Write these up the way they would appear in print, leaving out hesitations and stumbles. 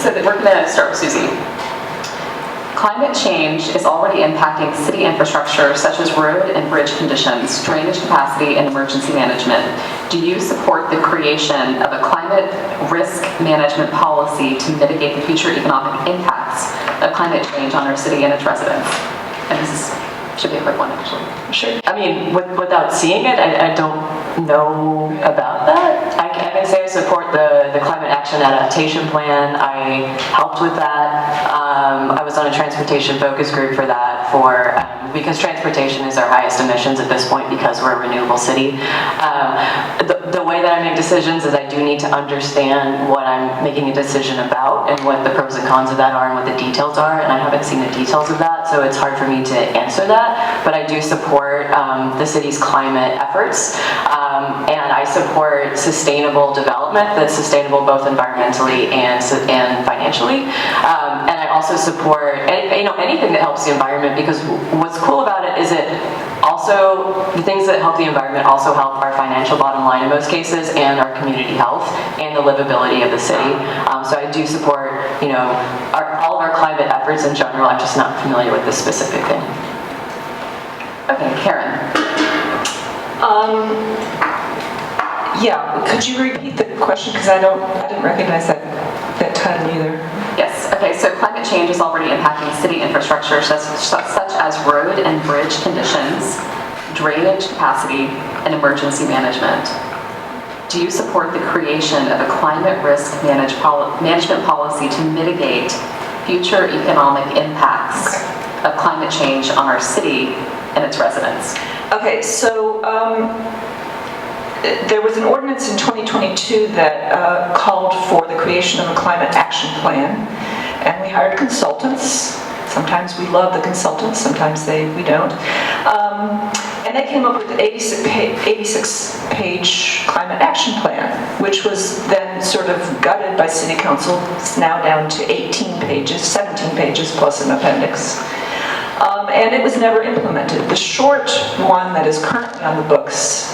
So we're going to start with Suzi. Climate change is already impacting city infrastructure such as road and bridge conditions, drainage capacity, and emergency management. Do you support the creation of a climate risk management policy to mitigate the future economic impacts of climate change on our city and its residents? And should be a quick one, actually. Sure. I mean, without seeing it, I don't know about that. I can say I support the Climate Action Adaptation Plan. I helped with that. I was on a transportation focus group for that because transportation is our highest emissions at this point because we're a renewable city. The way that I make decisions is I do need to understand what I'm making a decision about and what the pros and cons of that are and what the details are, and I haven't seen the details of that, so it's hard for me to answer that, but I do support the city's climate efforts, and I support sustainable development that's sustainable both environmentally and financially, and I also support anything that helps the environment, because what's cool about it is it also, the things that help the environment also help our financial bottom line in most cases, and our community health, and the livability of the city. So I do support, all of our climate efforts in general. I'm just not familiar with this specific thing. Okay, Karen. Yeah, could you repeat the question, because I didn't recognize that title either. Yes, okay, so climate change is already impacting city infrastructure such as road and bridge conditions, drainage capacity, and emergency management. Do you support the creation of a climate risk management policy to mitigate future economic impacts of climate change on our city and its residents? Okay, so there was an ordinance in 2022 that called for the creation of a climate action plan, and we hired consultants. Sometimes we love the consultants, sometimes we don't. And they came up with an 86-page climate action plan, which was then sort of gutted by City Council. It's now down to 17 pages plus an appendix. And it was never implemented. The short one that is currently on the books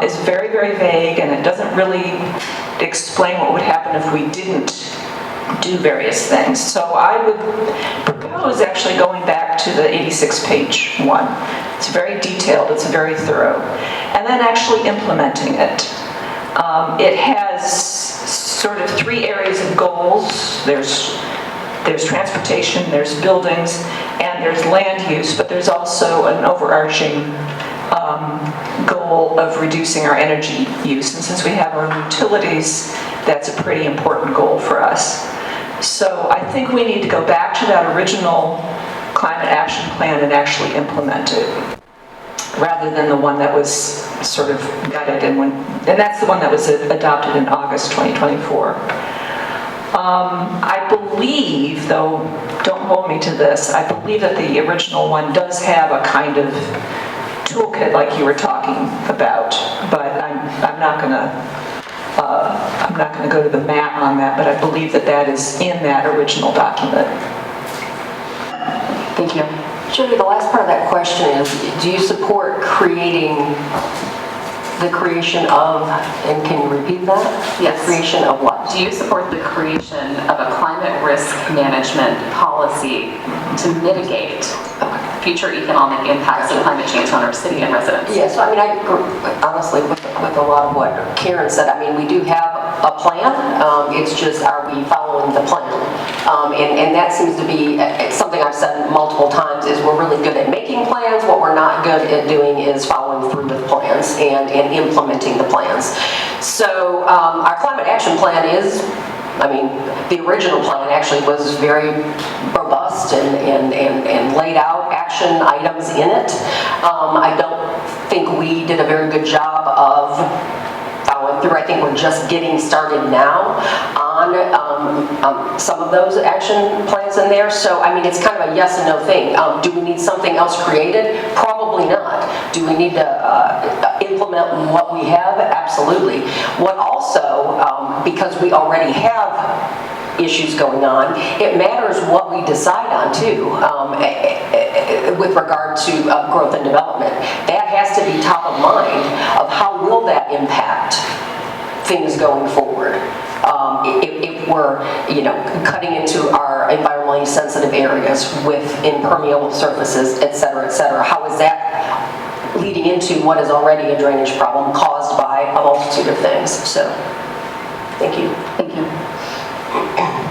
is very, very vague, and it doesn't really explain what would happen if we didn't do various things. So I would propose actually going back to the 86-page one. It's very detailed, it's very thorough. And then actually implementing it. It has sort of 3 areas of goals. There's transportation, there's buildings, and there's land use, but there's also an overarching goal of reducing our energy use. And since we have our own utilities, that's a pretty important goal for us. So I think we need to go back to that original climate action plan and actually implement it, rather than the one that was sort of gutted, and that's the one that was adopted in August 2024. I believe, though, don't hold me to this, I believe that the original one does have a kind of toolkit like you were talking about, but I'm not going to go to the mat on that, but I believe that is in that original document. Thank you. Judy, the last part of that question is, do you support the creation of, and can you repeat that? Yes. The creation of what? Do you support the creation of a climate risk management policy to mitigate future economic impacts of climate change on our city and residents? Yes, I mean, I agree, honestly, with a lot of what Karen said. I mean, we do have a plan. It's just, are we following the plan? And that seems to be something I've said multiple times, is we're really good at making plans. What we're not good at doing is following through with plans and implementing the plans. So our climate action plan is, the original plan actually was very robust and laid out action items in it. I don't think we did a very good job of following through. I think we're just getting started now on some of those action plans in there. So, it's kind of a yes and no thing. Do we need something else created? Probably not. Do we need to implement what we have? Absolutely. What also, because we already have issues going on, it matters what we decide on too, with regard to growth and development. That has to be top of mind of how will that impact things going forward. if we're, cutting into our environmentally sensitive areas with impermeable surfaces, et cetera, how is that leading into what is already a drainage problem caused by a multitude of things? So, thank you. Thank you.